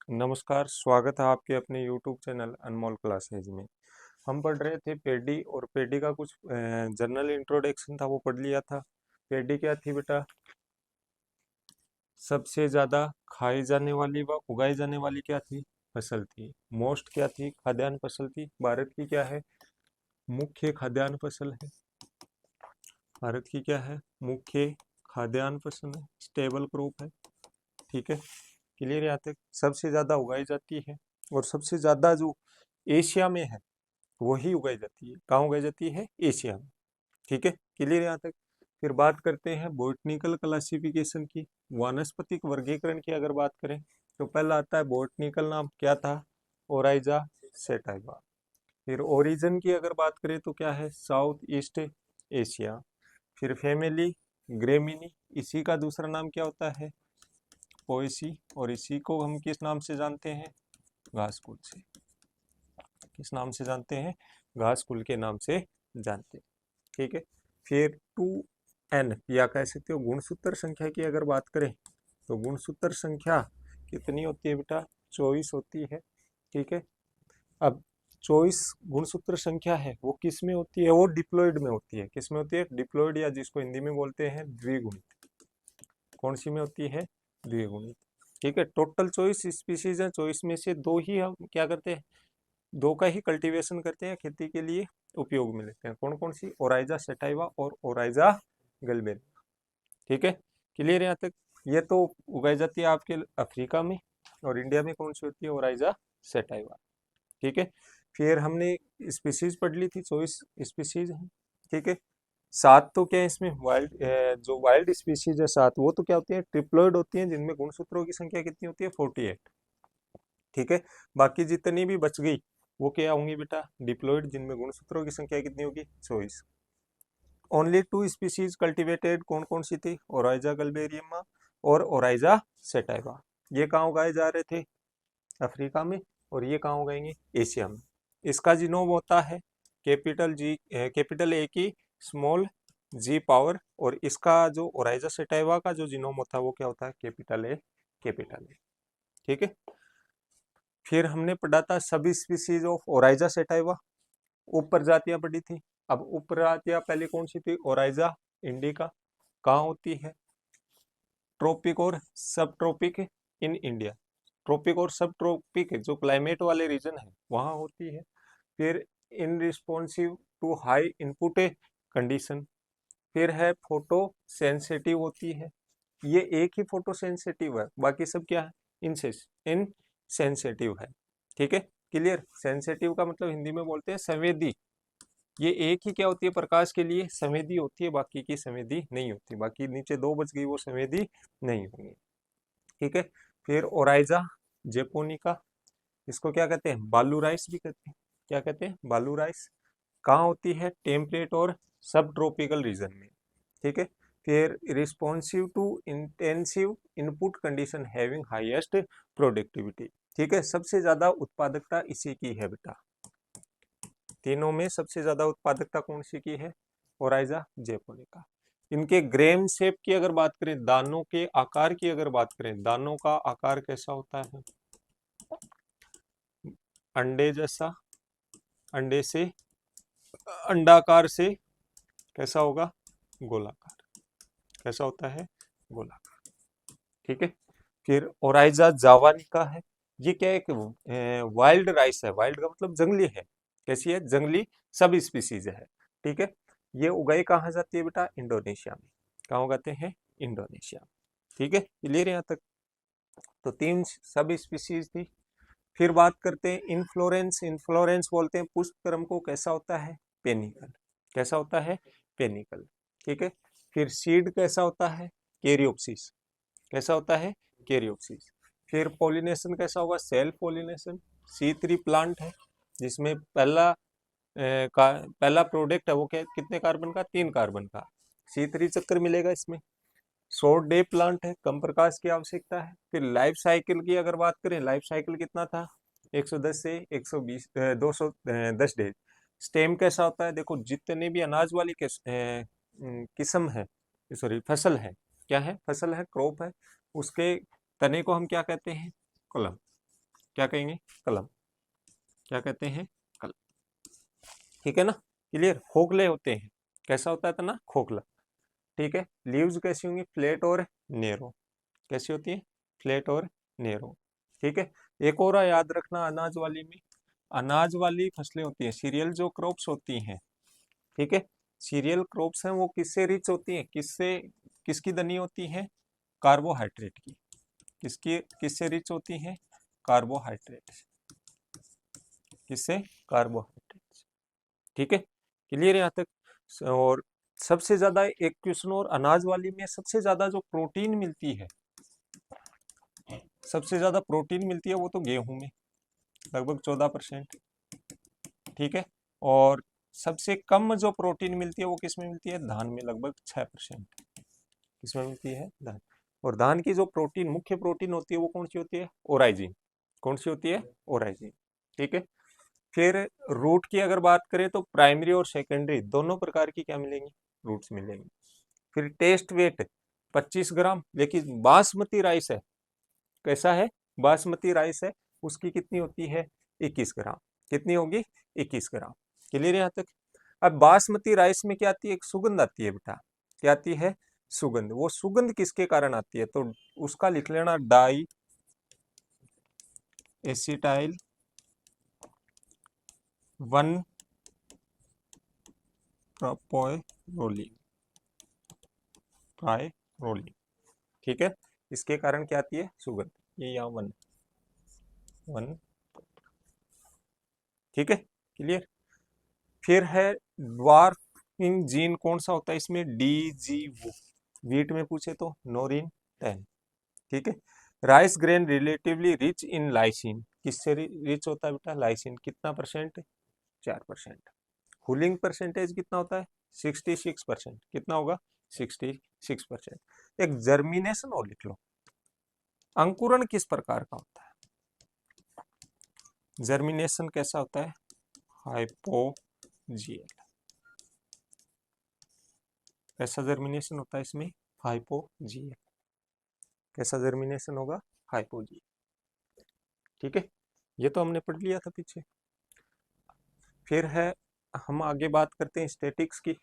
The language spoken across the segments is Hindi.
नमस्कार, स्वागत है आपके अपने यूट्यूब चैनल अनमोल क्लासेज में। हम पढ़ रहे थे पेडी और पेडी का कुछ जनरल इंट्रोडक्शन था वो पढ़ लिया था। पेडी क्या थी बेटा? सबसे ज़्यादा खाई जाने वाली व उगाई जाने वाली क्या थी? फसल थी। मोस्ट क्या थी? खाद्यान्न फसल थी। भारत की क्या है? मुख्य खाद्यान्न फसल है। भारत की क्या है? मुख्य खाद्यान्न फसल है, स्टेबल क्रॉप है। ठीक है, क्लियर? यहाँ तक सबसे ज़्यादा उगाई जाती है और सबसे ज़्यादा जो एशिया में है वही उगाई जाती है। कहाँ उगाई जाती है? एशिया में। ठीक है, क्लियर यहाँ तक? फिर बात करते हैं बॉटनिकल क्लासिफिकेशन की, वानस्पतिक वर्गीकरण की। अगर बात करें तो पहला आता है बॉटनिकल नाम, क्या था? Oryza sativa. फिर ओरिजिन की अगर बात करें तो क्या है? South east Asia. फिर फैमिली ग्रेमिनी, इसी का दूसरा नाम क्या होता है? पोएसी। और इसी को हम किस नाम से जानते हैं? घास कुल से। किस नाम से जानते हैं? घास कुल के नाम से जानते हैं। ठीक है, फिर 2n या कह सकते हो गुणसूत्र संख्या की अगर बात करें तो गुणसूत्र संख्या कितनी होती है बेटा? 24 होती है। ठीक है, अब 24 गुणसूत्र संख्या है वो किस में होती है? वो डिप्लॉयड में होती है। किस में होती है? डिप्लॉयड, या जिसको हिंदी में बोलते हैं द्विगुणित। कौन सी में होती है? द्विगुणित। ठीक है, टोटल 24 स्पीशीज है, 24 में से दो ही हम क्या करते हैं? दो का ही कल्टीवेशन करते हैं, खेती के लिए उपयोग में लेते हैं। कौन कौन सी? ओराइजा सेटाइवा और ओराइजा गलबेन। ठीक है, क्लियर यहाँ तक? ये तो उगाई जाती है आपके अफ्रीका में, और इंडिया में कौन सी होती है? Oryza sativa. ठीक है, फिर हमने स्पीसीज पढ़ ली थी, 24 स्पीसीज हैं। ठीक है, सात तो क्या है इसमें? वाइल्ड, जो वाइल्ड स्पीसीज है सात, वो तो क्या होती है? ट्रिप्लॉइड होती है, जिनमें गुणसूत्रों की संख्या कितनी होती है? 48। ठीक है, बाकी जितनी भी बच गई वो क्या होंगी बेटा? डिप्लॉइड, जिनमें गुणसूत्रों की संख्या कितनी होगी? 24। ओनली टू स्पीसीज कल्टिवेटेड, कौन कौन सी थी? ओराइजा गल्बेरियमा और ओराइजा सेटाइवा। ये कहाँ उगाए जा रहे थे? अफ्रीका में। और ये कहाँ उगाएंगे? एशिया में। इसका जीनोम होता है कैपिटल जी, कैपिटल ए की स्मॉल जी पावर, और इसका जो ओराइजा सेटाइवा का जो जीनोम होता है वो क्या होता है? Capital A, capital A. ठीक है, फिर हमने पढ़ा था सभी स्पीसीज ऑफ ओराइजा सेटाइवा, उप प्रजातियां पढ़ी थी। अब उप प्रजातियां पहले कौन सी थी? Oryza indica. कहाँ होती है? ट्रॉपिक और सब ट्रॉपिक इन इंडिया। ट्रॉपिक और सब ट्रॉपिक जो क्लाइमेट वाले रीजन है वहां होती है। फिर इन responsive to high input condition. फिर है फोटो सेंसिटिव होती है। ये एक ही फोटो सेंसिटिव है, बाकी सब क्या है? इनसेंसिटिव है। ठीक है, क्लियर? सेंसिटिव का मतलब हिंदी में बोलते हैं संवेदी। ये एक ही क्या होती है? प्रकाश के लिए संवेदी होती है, बाकी की संवेदी नहीं होती। बाकी नीचे दो बच गई, वो संवेदी नहीं होंगी। ठीक है, फिर ओराइजा जेपोनिका, इसको क्या कहते हैं? बालू राइस भी कहते हैं। क्या कहते हैं? बालू राइस। कहाँ होती है? टेम्परेट और सब ट्रॉपिकल रीजन में। ठीक है, फिर responsive to intensive input condition having highest productivity. ठीक है, सबसे ज्यादा उत्पादकता इसी की है बेटा। तीनों में सबसे ज्यादा उत्पादकता कौन सी की है? Oryza japonica. इनके ग्रेन शेप की अगर बात करें, दानों के आकार की अगर बात करें, दानों का आकार कैसा होता है? अंडे जैसा, अंडे से अंडाकार से कैसा होगा? गोलाकार। कैसा होता है? गोलाकार। ठीक है, फिर ओराइजा जावानिका है। ये क्या है? एक वाइल्ड राइस है। वाइल्ड का मतलब जंगली है। कैसी है? जंगली सब स्पीसीज है। ठीक है, ये उगाई कहाँ जाती है बेटा? इंडोनेशिया में। कहाँ उगाते हैं? इंडोनेशिया। ठीक है, क्लियर यहाँ तक? तो तीन सब स्पीसीज थी। फिर बात करते हैं इनफ्लोरेंस। इनफ्लोरेंस बोलते हैं पुष्प क्रम को। कैसा होता है? पेनिकल। कैसा होता है? पेनिकल। ठीक है, फिर सीड कैसा होता है? कैरियोप्सिस। कैसा होता है? कैरियोप्सिस। फिर पॉलिनेशन कैसा होगा? Self pollination. C3 प्लांट है, जिसमें पहला प्रोडक्ट है वो क्या? कितने कार्बन का? 3 कार्बन का। C3 चक्कर मिलेगा इसमें। शॉर्ट डे प्लांट है, कम प्रकाश की आवश्यकता है। फिर लाइफ साइकिल की अगर बात करें, लाइफ साइकिल कितना था? 110 से 120, 210 डेज। स्टेम कैसा होता है? देखो, जितने भी अनाज वाली किस्म है, सॉरी फसल है, क्या है? फसल है, क्रॉप है, उसके तने को हम क्या कहते हैं? कलम। क्या कहेंगे? कलम। क्या कहते हैं? कलम। ठीक है ना, क्लियर। खोखले होते हैं, कैसा होता है तना? खोखला। ठीक है। लीव्स कैसी होंगी? फ्लैट और नेरो। कैसी होती है? फ्लैट और नेरो। ठीक है। एक और याद रखना, अनाज वाली में, अनाज वाली फसलें होती हैं, सीरियल जो क्रॉप्स होती हैं, ठीक है, सीरियल क्रॉप्स हैं, वो किससे रिच होती हैं? किससे, किसकी धनी होती हैं? कार्बोहाइड्रेट की। किसकी, किससे रिच होती हैं? कार्बोहाइड्रेट। किससे? कार्बोहाइड्रेट। ठीक है, क्लियर यहाँ तक। और सबसे ज्यादा एक क्वेश्चन और, अनाज वाली में सबसे ज्यादा जो प्रोटीन मिलती है, सबसे ज्यादा प्रोटीन मिलती है वो तो गेहूं में, लगभग 14%। ठीक है। और सबसे कम जो प्रोटीन मिलती है वो किस में मिलती है? धान में, लगभग 6%। किसमें मिलती है? धान। और धान की जो प्रोटीन, मुख्य प्रोटीन होती है वो कौन सी होती है? ओराइजिन। कौन सी होती है? ओराइजिन। ठीक है। फिर रूट की अगर बात करें तो प्राइमरी और सेकेंडरी दोनों प्रकार की क्या मिलेंगी? रूट्स मिलेंगी। फिर टेस्ट वेट 25 ग्राम, लेकिन बासमती राइस है, कैसा है? बासमती राइस है, उसकी कितनी होती है? 21 ग्राम। कितनी होगी? 21 ग्राम। क्लियर यहाँ तक। अब बासमती राइस में क्या आती है? एक सुगंध आती है बेटा। क्या आती है? सुगंध। वो सुगंध किसके कारण आती है? तो उसका लिख लेना, डाई एसिटाइल 1 प्रोपोलोलिन, प्राइरोलिन। ठीक है, इसके कारण क्या आती है? सुगंध। ये यहाँ 1 1। ठीक है, क्लियर। फिर है ड्वार्फिंग जीन, कौन सा होता है इसमें? DGO। वीट में पूछे तो नोरिन 10। ठीक है। Rice grain relatively rich in lysine, किससे रिच होता है बेटा? लाइसिन। कितना परसेंट? 4%। हुलिंग परसेंटेज कितना होता है? 66%। कितना होगा? 66%। एक जर्मिनेशन और लिख लो, अंकुरण किस प्रकार का होता है? जर्मिनेशन कैसा होता है? हाइपोजियल। कैसा जर्मिनेशन होता है इसमें? हाइपोजियल। कैसा जर्मिनेशन होगा? हाइपोजियल। ठीक है, ये तो हमने पढ़ लिया था पीछे। फिर है, हम आगे बात करते हैं स्टैटिक्स की।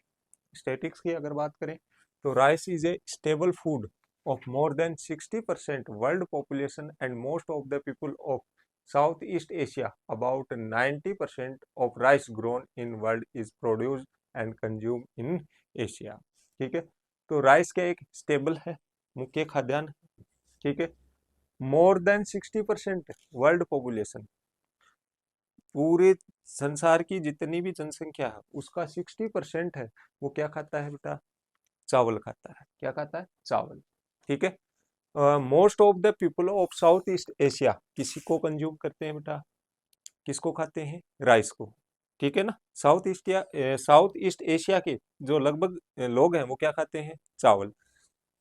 स्टैटिक्स की अगर बात करें तो rice is a stable food of more than 60% world population and most of the people of Southeast Asia. About 90% of rice grown in world is produced and consumed in Asia. ठीक है, तो राइस क्या एक स्टेबल है, मुख्य खाद्यान्न। ठीक है। मोर देन 60% वर्ल्ड पॉपुलेशन, पूरे संसार की जितनी भी जनसंख्या है उसका 60% है, वो क्या खाता है बेटा? चावल खाता है। क्या खाता है? चावल। ठीक है। Most of the people of south east Asia किसी को कंज्यूम करते हैं बेटा? किसको खाते हैं? राइस को। ठीक है ना। साउथ ईस्ट एशिया के जो लगभग लोग हैं वो क्या खाते हैं? चावल।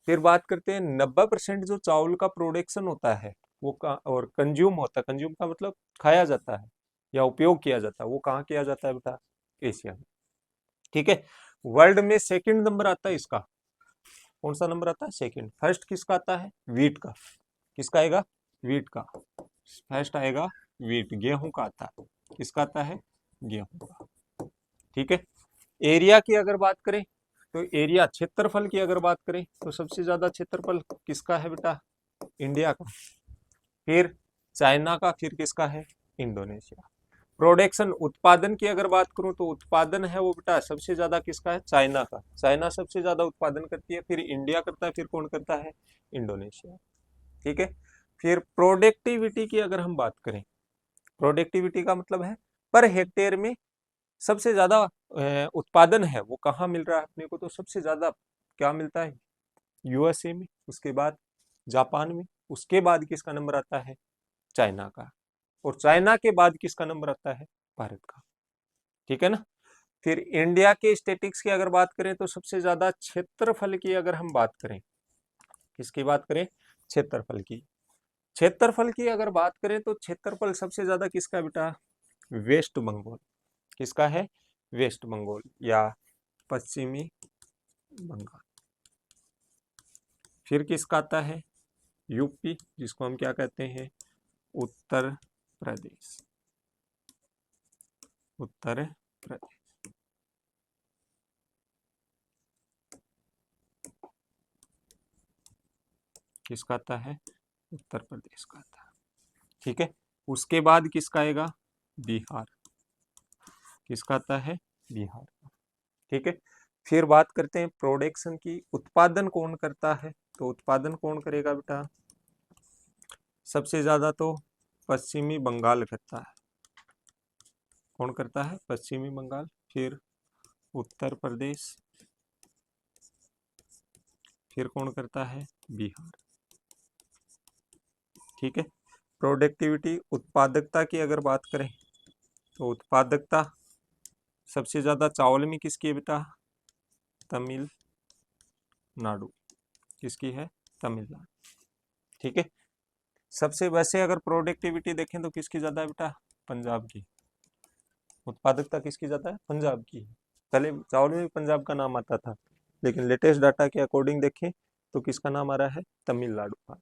फिर बात करते हैं 90% जो चावल का प्रोडक्शन होता है वो और कंज्यूम होता है, कंज्यूम का मतलब खाया जाता है या उपयोग किया जाता है, वो कहाँ किया जाता है बेटा? एशिया में। ठीक है। वर्ल्ड में सेकंड नंबर आता है इसका, कौन सा नंबर आता है? सेकंड। फर्स्ट किसका आता है? वीट का। किसका आएगा? वीट का। फर्स्ट आएगा वीट, गेहूं का आता है। किसका आता है? गेहूं का। ठीक है। एरिया की अगर बात करें तो एरिया, क्षेत्रफल की अगर बात करें तो सबसे ज्यादा क्षेत्रफल किसका है बेटा? इंडिया का। फिर चाइना का, फिर किसका है? इंडोनेशिया। प्रोडक्शन, उत्पादन की अगर बात करूं तो उत्पादन है वो बेटा सबसे ज्यादा किसका है? चाइना का। चाइना सबसे ज्यादा उत्पादन करती है, फिर इंडिया करता है, फिर कौन करता है? इंडोनेशिया। ठीक है। फिर प्रोडक्टिविटी की अगर हम बात करें, प्रोडक्टिविटी का मतलब है पर हेक्टेयर में सबसे ज्यादा उत्पादन है वो कहाँ मिल रहा है अपने को? तो सबसे ज्यादा क्या मिलता है? USA में, उसके बाद जापान में, उसके बाद किसका नंबर आता है? चाइना का। और चाइना के बाद किसका नंबर आता है? भारत का। ठीक है ना। फिर इंडिया के स्टेटिक्स की अगर बात करें तो सबसे ज्यादा क्षेत्रफल की अगर हम बात करें, किसकी बात करें? क्षेत्रफल की। क्षेत्रफल की अगर बात करें तो क्षेत्रफल सबसे ज्यादा किसका है बेटा? वेस्ट बंगाल। किसका है? वेस्ट बंगाल या पश्चिमी बंगाल। फिर किसका आता है? यूपी, जिसको हम क्या कहते हैं? उत्तर प्रदेश, उत्तर प्रदेश। किसका आता है? उत्तर प्रदेश का आता है। ठीक है, उसके बाद किसका आएगा? बिहार। किसका आता है? बिहार का। ठीक है, फिर बात करते हैं प्रोडक्शन की, उत्पादन कौन करता है? तो उत्पादन कौन करेगा बेटा? सबसे ज्यादा तो पश्चिमी बंगाल करता है। कौन करता है? पश्चिमी बंगाल। फिर उत्तर प्रदेश, फिर कौन करता है? बिहार। ठीक है, प्रोडक्टिविटी, उत्पादकता की अगर बात करें तो उत्पादकता सबसे ज्यादा चावल में किसकी है बेटा? तमिलनाडु। किसकी है? तमिलनाडु। ठीक है, सबसे वैसे अगर प्रोडक्टिविटी देखें तो किसकी ज्यादा है बेटा? पंजाब की। उत्पादकता किसकी ज्यादा है? पंजाब की। पहले चावल में भी पंजाब का नाम आता था, लेकिन लेटेस्ट डाटा के अकॉर्डिंग देखें तो किसका नाम आ रहा है? तमिलनाडु का।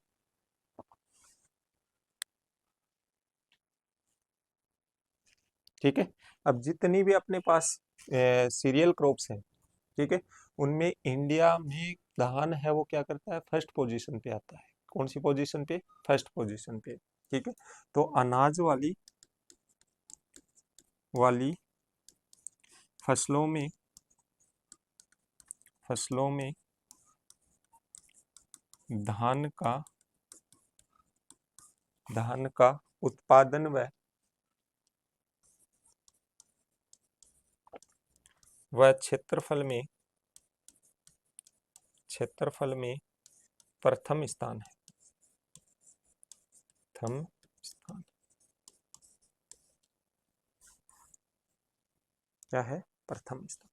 ठीक है, अब जितनी भी अपने पास सीरियल क्रॉप्स हैं, ठीक है, उनमें इंडिया में धान है वो क्या करता है? फर्स्ट पोजीशन पे आता है। कौन सी पोजीशन पे? फर्स्ट पोजीशन पे। ठीक है, तो अनाज वाली वाली फसलों में धान का उत्पादन व क्षेत्रफल में प्रथम स्थान है। प्रथम स्थान क्या है? प्रथम स्थान।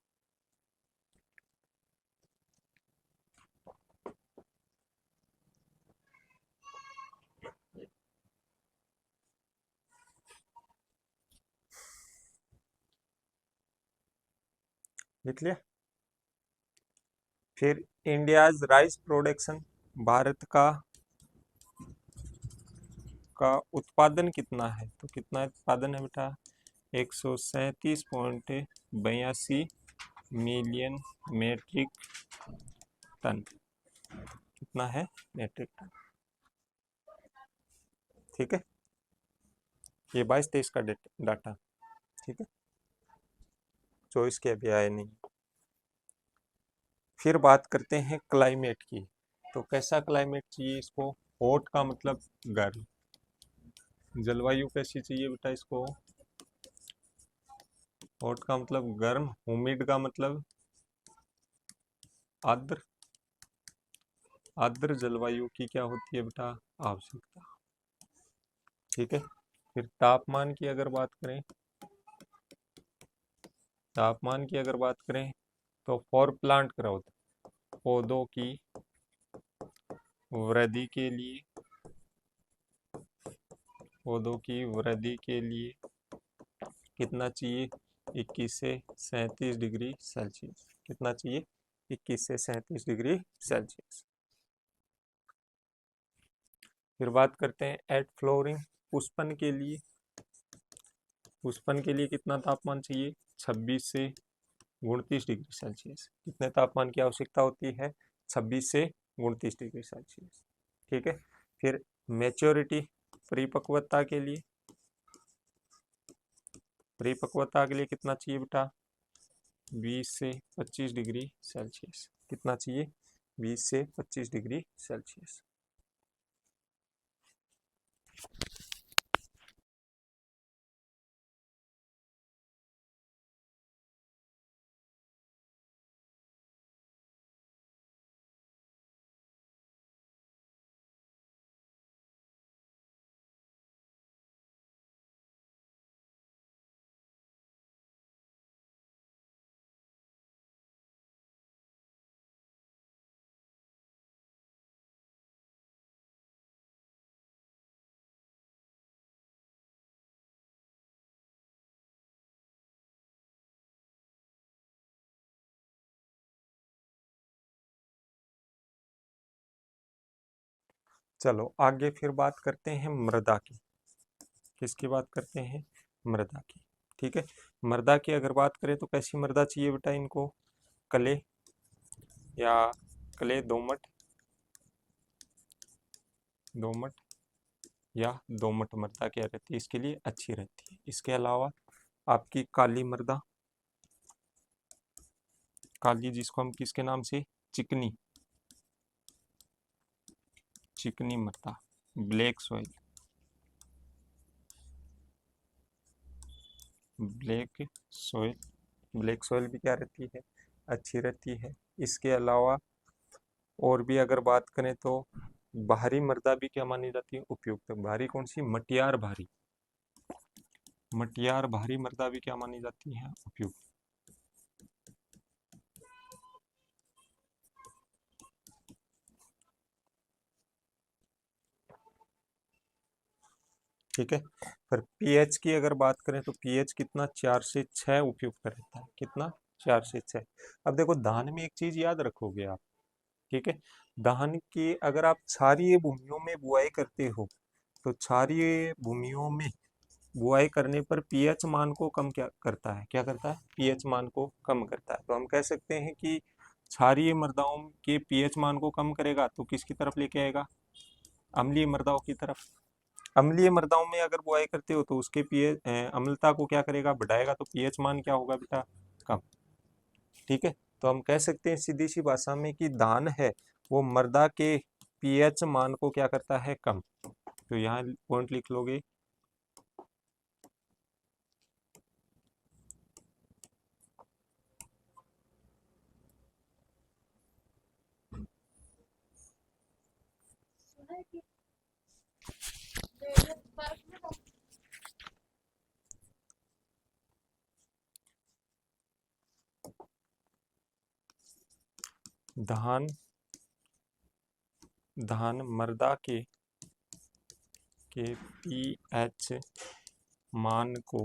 लिख लिया? फिर इंडियाज राइस प्रोडक्शन, भारत का उत्पादन कितना है? तो कितना उत्पादन है बेटा? 137.82 मिलियन मेट्रिक टन। कितना है? Metric tonne. ठीक है, ये 22-23 का डाटा। ठीक है, 24 के अभी आए नहीं। फिर बात करते हैं क्लाइमेट की, तो कैसा क्लाइमेट चाहिए इसको? हॉट का मतलब गर्म, जलवायु कैसी चाहिए बेटा इसको? हॉट का मतलब गर्म, ह्यूमिड का मतलब आर्द्र। आर्द्र जलवायु की क्या होती है बेटा? आवश्यकता। ठीक है, फिर तापमान की अगर बात करें, तो फॉर प्लांट ग्रोथ, पौधों की वृद्धि के लिए, कितना चाहिए? 21 से 37 डिग्री सेल्सियस। कितना चाहिए? 21 से 37 डिग्री सेल्सियस। फिर बात करते हैं एट फ्लोरिंग, पुष्पन के लिए कितना तापमान चाहिए? 26 से 29 डिग्री सेल्सियस। कितने तापमान की आवश्यकता होती है? 26 से 29 डिग्री सेल्सियस। ठीक है, फिर मेच्योरिटी, परिपक्वता के लिए कितना चाहिए बेटा? 20 से 25 डिग्री सेल्सियस। कितना चाहिए? 20 से 25 डिग्री सेल्सियस। चलो आगे फिर बात करते हैं मृदा की। किसकी बात करते हैं? मृदा की। ठीक है, मृदा की अगर बात करें तो कैसी मृदा चाहिए बेटा इनको? क्ले या क्ले दोमट, दोमट या दोमट मृदा क्या रहती है इसके लिए? अच्छी रहती है। इसके अलावा आपकी काली मृदा, काली जिसको हम किसके नाम से? चिकनी, चिकनी मृदा, black soil, black soil, black soil भी क्या रहती है? अच्छी रहती है। इसके अलावा और भी अगर बात करें तो भारी मृदा भी क्या मानी जाती है? उपयुक्त। भारी कौन सी? मटियार भारी, मटियार भारी मृदा भी क्या मानी जाती है? उपयुक्त। ठीक है, पर पीएच की अगर बात करें तो पीएच कितना? 4 से 6 उपयुक्त रहता है। कितना? 4 से 6। अब देखो धान में एक चीज याद रखोगे आप, ठीक है, धान की अगर आप क्षारीय भूमियों में बुआई करते हो तो क्षारीय भूमियों में बुआई करने पर पीएच मान को कम क्या करता है? क्या करता है? पीएच मान को कम करता है। तो हम कह सकते हैं कि क्षारीय मृदाओं के पीएच मान को कम करेगा तो किसकी तरफ लेके आएगा? अम्लीय मृदाओं की तरफ। अम्लीय मृदाओं में अगर बुआई करते हो तो उसके पीएच अम्लता को क्या करेगा? बढ़ाएगा। तो पीएच मान क्या होगा बेटा? कम। ठीक है, तो हम कह सकते हैं सीधी सी भाषा में कि धान है वो मृदा के पीएच मान को क्या करता है? कम। तो यहाँ पॉइंट लिख लोगे। धान, धान मृदा के पीएच मान को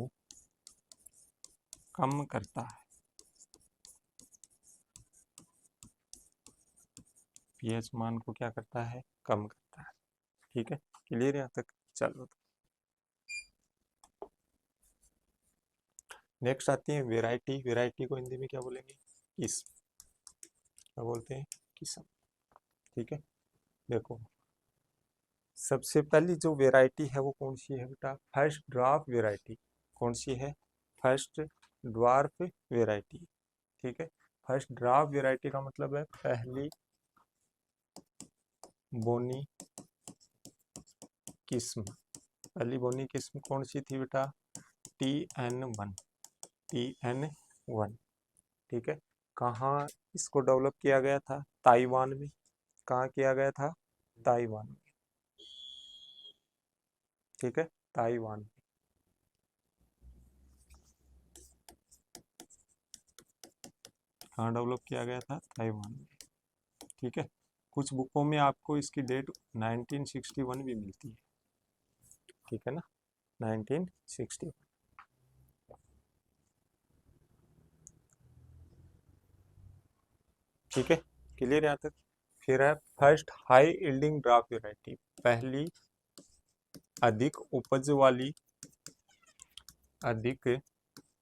कम करता है। पीएच मान को क्या करता है? कम करता है। ठीक है, क्लियर यहाँ तक? चलो नेक्स्ट आती है वेराइटी। वेराइटी को हिंदी में क्या बोलेंगे? किस्म। क्या बोलते हैं? किस्म। ठीक है, देखो सबसे पहली जो वेराइटी है वो कौन सी है बेटा? First dwarf variety. कौन सी है? First dwarf variety. ठीक है, फर्स्ट ड्राफ्ट वेराइटी का मतलब है पहली बोनी किस्म। पहली बोनी किस्म कौन सी थी बेटा? TN1, TN1। ठीक है, कहाँ इसको डेवलप किया गया था? ताइवान में। कहाँ किया गया था? ताइवान में। ठीक है, ताइवान। कहाँ डेवलप किया गया था? ताइवान में। ठीक है, कुछ बुकों में आपको इसकी डेट 1961 भी मिलती है। ठीक है ना, 1961। ठीक है, क्लियर यहाँ तक? फिर है first high yielding draft variety. पहली अधिक उपज वाली, अधिक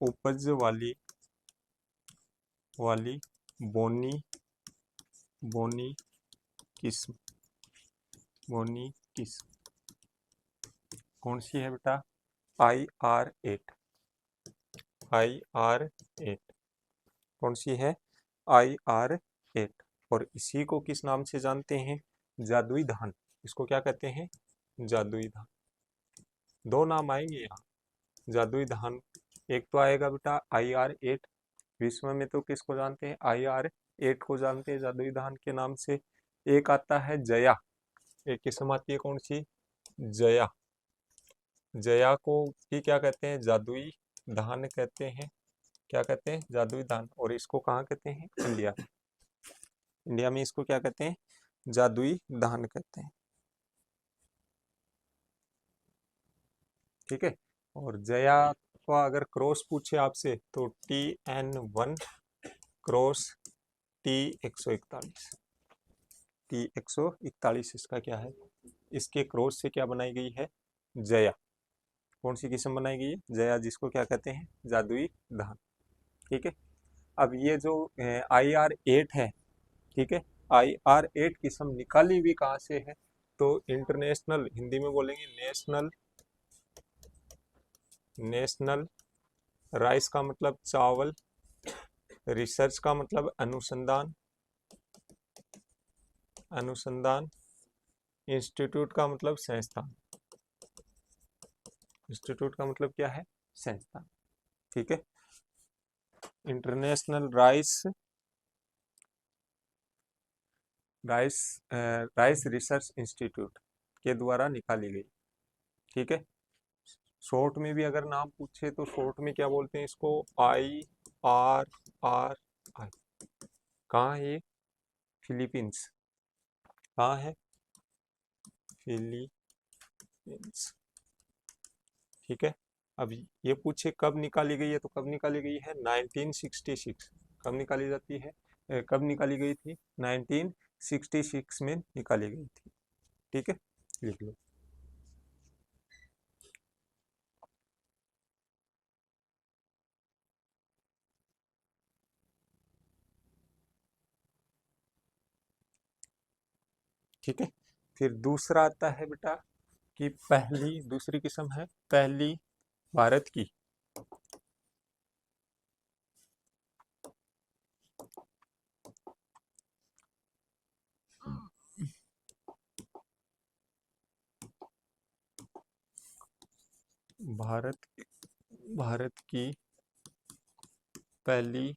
उपज वाली वाली बोनी, बोनी किस्म, बोनी किस्म कौन सी है बेटा? IR8, IR8। कौन सी है? IR8। और इसी को किस नाम से जानते हैं? जादुई धान। इसको क्या कहते हैं? जादुई धान। दो नाम आएंगे यहाँ जादुई धान। एक तो आएगा बेटा IR8। विश्व में तो किसको जानते हैं? IR8 को जानते हैं जादुई धान के नाम से। एक आता है जया। एक किस्म आती है कौन सी? जया। जया को भी क्या कहते हैं? जादुई धान कहते हैं। क्या कहते हैं? जादुई धान। और इसको कहाँ कहते हैं? इंडिया। इंडिया में इसको क्या कहते हैं? जादुई धान कहते हैं। ठीक है, और जया का अगर क्रॉस पूछे आपसे तो TN1 क्रॉस T141। T141 इसका क्या है? इसके क्रॉस से क्या बनाई गई है? जया। कौन सी किस्म बनाई गई है? जया, जिसको क्या कहते हैं? जादुई धान। ठीक है। अब ये जो IR8 है, ठीक है, IR8 किस्म निकाली हुई कहाँ से है? तो इंटरनेशनल, हिंदी में बोलेंगे नेशनल, नेशनल राइस का मतलब चावल, रिसर्च का मतलब अनुसंधान, अनुसंधान, इंस्टीट्यूट का मतलब संस्थान, इंस्टीट्यूट का मतलब क्या है? संस्थान। ठीक है। International rice, rice rice research institute के द्वारा निकाली गई। ठीक है। शॉर्ट में भी अगर नाम पूछे तो शॉर्ट में क्या बोलते हैं इसको? IRRI। कहाँ है ये? फिलीपींस। कहाँ है? फिलीपींस। ठीक है। अब ये पूछे कब निकाली गई है, तो कब निकाली गई है? 1966। कब निकाली जाती है? कब निकाली गई थी? 1966 में निकाली गई थी। ठीक है, लिख लो। ठीक है। फिर दूसरा आता है बेटा कि पहली, दूसरी किस्म है पहली भारत की, भारत, भारत की पहली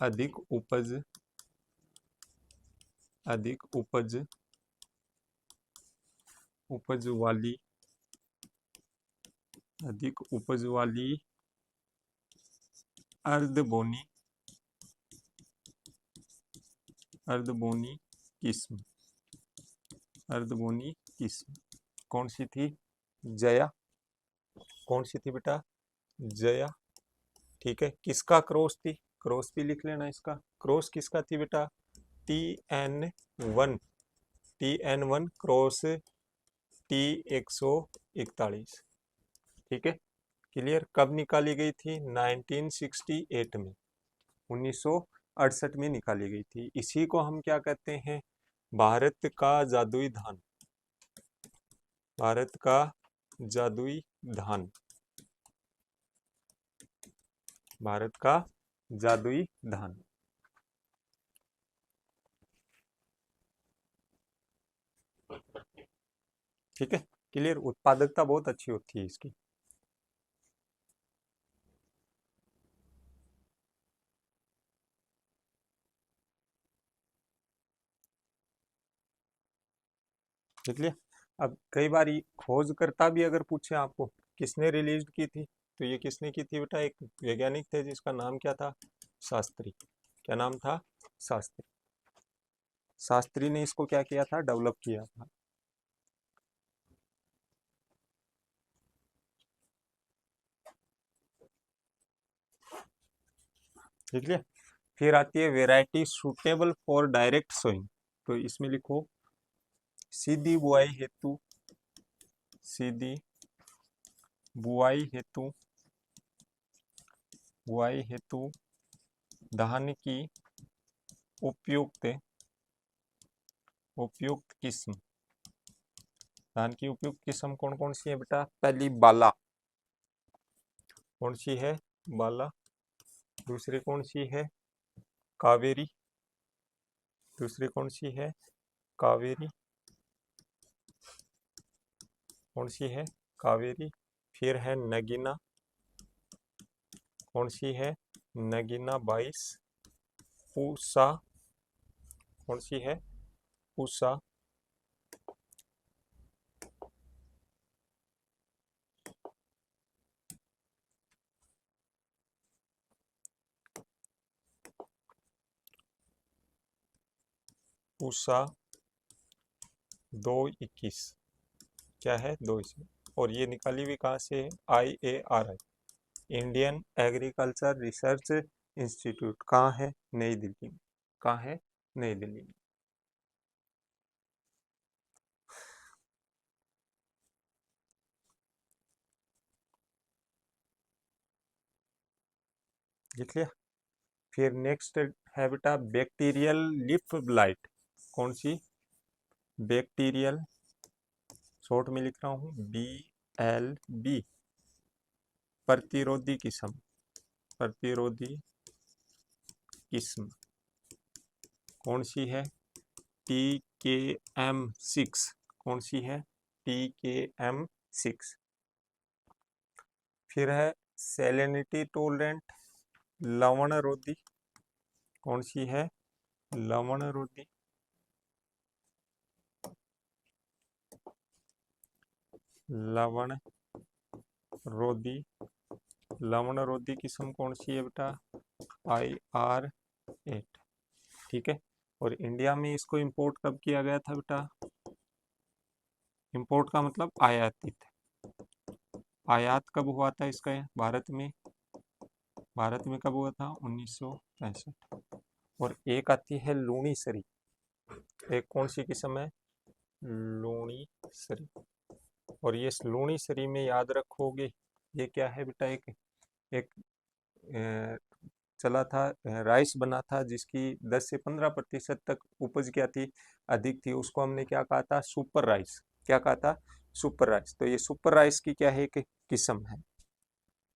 अधिक उपज, अधिक उपज, उपज वाली, अधिक उपज वाली अर्धबोनी, अर्धबोनी किस्म, अर्धबोनी किस्म कौन सी थी? जया। कौन सी थी बेटा? जया। ठीक है। किसका क्रॉस थी? क्रॉस भी लिख लेना इसका। क्रॉस किसका थी बेटा? TN1, TN1 cross T141। ठीक है, क्लियर। कब निकाली गई थी? 1968 में, 1968 में निकाली गई थी। इसी को हम क्या कहते हैं? भारत का जादुई धान, भारत का जादुई धान, भारत का जादुई धान। ठीक है, क्लियर। उत्पादकता बहुत अच्छी होती है इसकी। देख लिया। अब कई बार खोजकर्ता भी अगर पूछे आपको किसने रिलीज की थी, तो ये किसने की थी बेटा? एक वैज्ञानिक थे जिसका नाम क्या था? शास्त्री। क्या नाम था? शास्त्री। शास्त्री ने इसको क्या किया था? डेवलप किया था। ठीक है। फिर आती है variety suitable for direct sowing. तो इसमें लिखो सीधी बुआई हेतु, सीधी बुआई हेतु, बुआई हेतु धान की उपयुक्त, उपयुक्त किस्म, धान की उपयुक्त किस्म कौन कौन सी है बेटा? पहली बाला। कौन सी है? बाला। दूसरी कौन सी है? कावेरी। दूसरी कौन सी है? कावेरी। कौन सी है? कावेरी। फिर है नगीना। कौन सी है? नगीना 22। पूसा। कौन सी है? पूसा। पूसा 221। क्या है? 221। और ये निकाली हुई कहाँ से है? IARI, Indian agriculture research institute. कहाँ है? नई दिल्ली में। कहाँ है? नई दिल्ली में। लिख लिया। फिर नेक्स्ट है बेटा बैक्टीरियल लीफ ब्लाइट। कौन सी? बैक्टीरियल, शॉर्ट में लिख रहा हूँ BLB, प्रतिरोधी किस्म, प्रतिरोधी किस्म कौन सी है? TKM6। कौन सी है? TKM6। फिर है सैलिनिटी टोलरेंट, लवण रोधी। कौन सी है? लवण रोधी, लवण रोधी, लवण रोधी किस्म कौन सी है बेटा? IR8। ठीक है। और इंडिया में इसको इंपोर्ट कब किया गया था बेटा? इंपोर्ट का मतलब आयातित। आयात कब हुआ था इसका भारत में? भारत में कब हुआ था? 1965। और एक आती है लूणी सरी। एक कौन सी किस्म है? लूणी सरी। और ये लूणी सरी में याद रखोगे ये क्या है बेटा? एक अ, चला था, राइस बना था जिसकी 10 से 15% तक उपज क्या थी? अधिक थी। उसको हमने क्या कहा था? Super rice. क्या कहा था? Super rice. तो ये सुपर राइस की क्या है? एक किस्म है।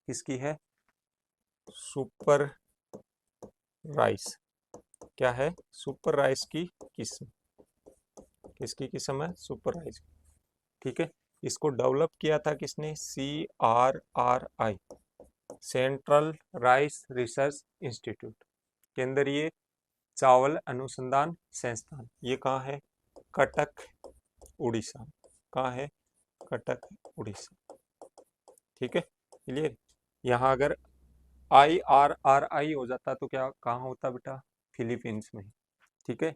किसकी है? Super rice. क्या है? सुपर राइस की किस्म। किसकी किस्म है? Super rice. ठीक है। इसको डेवलप किया था किसने? CRRI, central rice research institute के अंदर ये चावल अनुसंधान संस्थान। ये कहाँ है? कटक, उड़ीसा। कहाँ है? कटक, उड़ीसा। ठीक है, क्लियर। यहाँ अगर IRRI हो जाता तो क्या कहाँ होता बेटा? फिलीपींस में। ठीक है।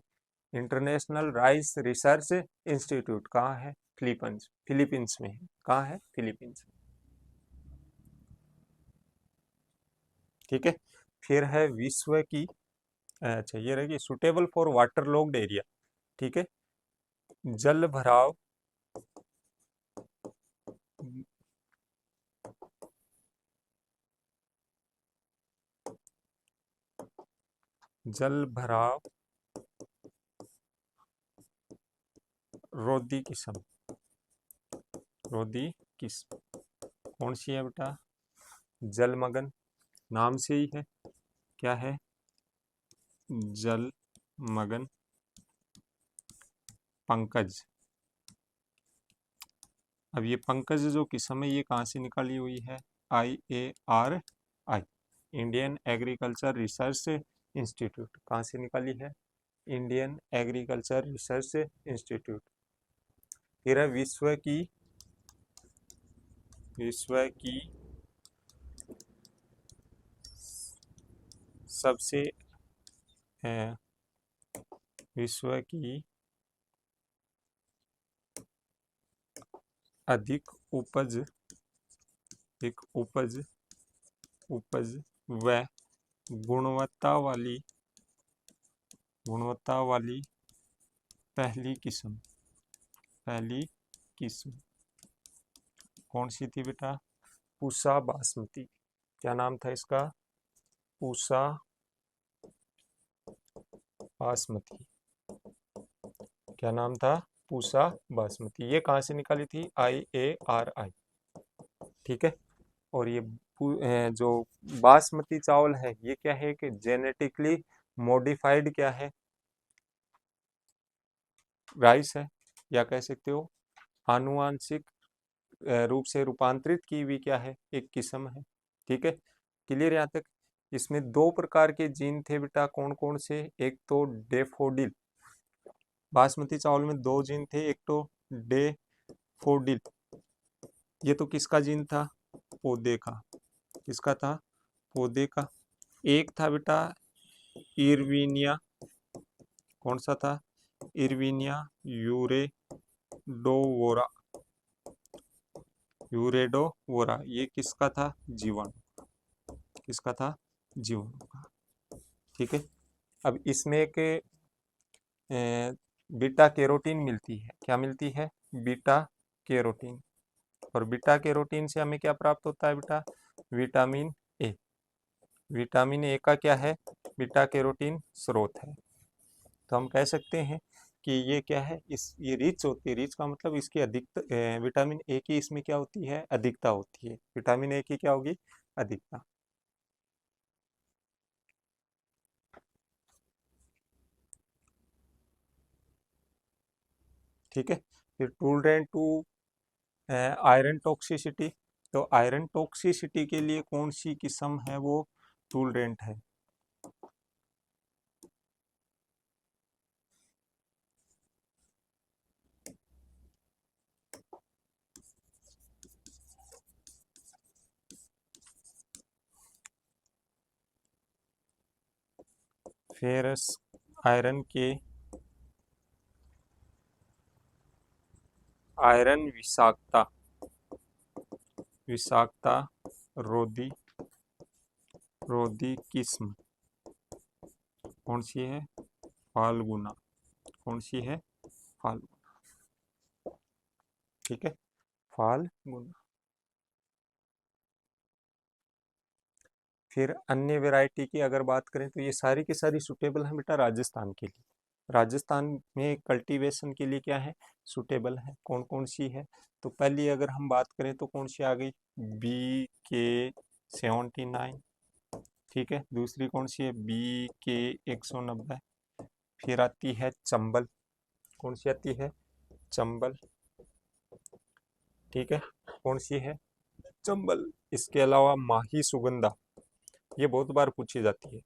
इंटरनेशनल राइस रिसर्च इंस्टीट्यूट कहाँ है? फिलीपींस, फिलीपींस में है। कहाँ है? फिलीपींस में। ठीक है। फिर है विश्व की, अच्छा ये रहेगी suitable for water logged area. ठीक है। जल भराव, जल भराव रोधी किस्म, रोधी किस्म कौन सी है बेटा? जलमग्न, नाम से ही है। क्या है? जलमग्न पंकज। अब ये पंकज जो किस्म है ये कहाँ से निकाली हुई है? IARI, Indian agriculture research institute. कहाँ से निकाली है? Indian agriculture research institute. फिर है विश्व की, विश्व की सबसे विश्व की अधिक उपज, एक उपज, उपज व गुणवत्ता वाली, गुणवत्ता वाली पहली किस्म, पहली किस्म कौन सी थी बेटा? पूसा बासमती। क्या नाम था इसका? पूसा बासमती। क्या नाम था? पूसा बासमती। ये कहाँ से निकाली थी? IARI। ठीक है। और ये जो बासमती चावल है ये क्या है? कि जेनेटिकली मॉडिफाइड क्या है? राइस है, या कह सकते हो आनुवांशिक रूप से रूपांतरित की हुई क्या है? एक किस्म है। ठीक है, क्लियर यहाँ तक। इसमें दो प्रकार के जीन थे बेटा, कौन कौन से? एक तो डेफोडिल, बासमती चावल में दो जीन थे, एक तो डेफोडिल, ये तो किसका जीन था? पौधे का। किसका था? पौधे का। एक था बेटा इरविनिया, कौन सा था? इरविनिया यूरेडोवोरा, यूरेडोवोरा। ये किसका था? जीवाणु। किसका था? जीवाणु का। ठीक है। अब इसमें एक बीटा कैरोटीन मिलती है। क्या मिलती है? Beta carotene. और बीटा कैरोटीन से हमें क्या प्राप्त होता है बेटा? Vitamin A. विटामिन ए का क्या है, बीटा कैरोटीन स्रोत है। तो हम कह सकते हैं कि ये क्या है, इस ये रिच होती है, रिच का मतलब इसकी अधिक विटामिन ए की इसमें क्या होती है, अधिकता होती है। विटामिन ए की क्या होगी, अधिकता। ठीक है। फिर टूलरेंट टू आयरन टॉक्सिसिटी। तो आयरन टॉक्सिसिटी के लिए कौन सी किस्म है, वो टूलरेंट है। फेरस आयरन के आयरन विषाक्तता, विषाक्तता रोधी रोधी किस्म कौन सी है, फाल्गुना। कौन सी है, फाल्गुना। ठीक है, फाल्गुना। फिर अन्य वैरायटी की अगर बात करें तो ये सारी की सारी सुटेबल है बेटा राजस्थान के लिए। राजस्थान में कल्टीवेशन के लिए क्या है, सुटेबल है। कौन कौन सी है, तो पहली अगर हम बात करें तो कौन सी आ गई, BK79। ठीक है, दूसरी कौन सी है, BK190। फिर आती है चंबल। कौन सी आती है, चंबल। ठीक है, कौन सी है, चंबल। इसके अलावा माही सुगंधा, ये बहुत बार पूछी जाती है,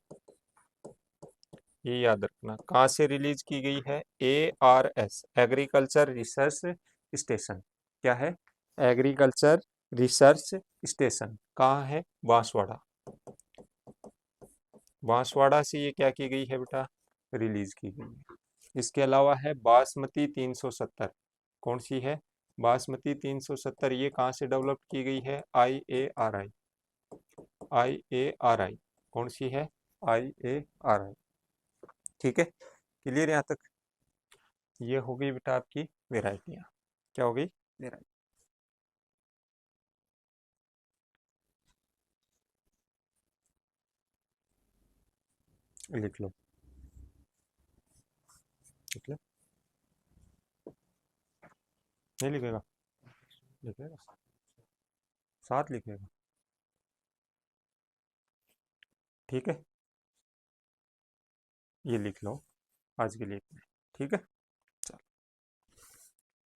ये याद रखना। कहाँ से रिलीज की गई है, ARS एग्रीकल्चर रिसर्च स्टेशन। क्या है, एग्रीकल्चर रिसर्च स्टेशन कहाँ है, बांसवाड़ा। बांसवाड़ा से ये क्या की गई है बेटा, रिलीज की गई है। इसके अलावा है बासमती 370। कौन सी है, बासमती 370, ये कहाँ से डेवलप की गई है, IARI। IARI कौन सी है, IARI। ठीक है, क्लियर यहाँ तक। ये हो गई बेटा आपकी वेराइटियाँ। क्या हो गई, वेराइटी। लिख लो, लिख लो। नहीं लिखेगा, लिखेगा, साथ लिखेगा। ठीक है, ये लिख लो आज के लिए। ठीक है।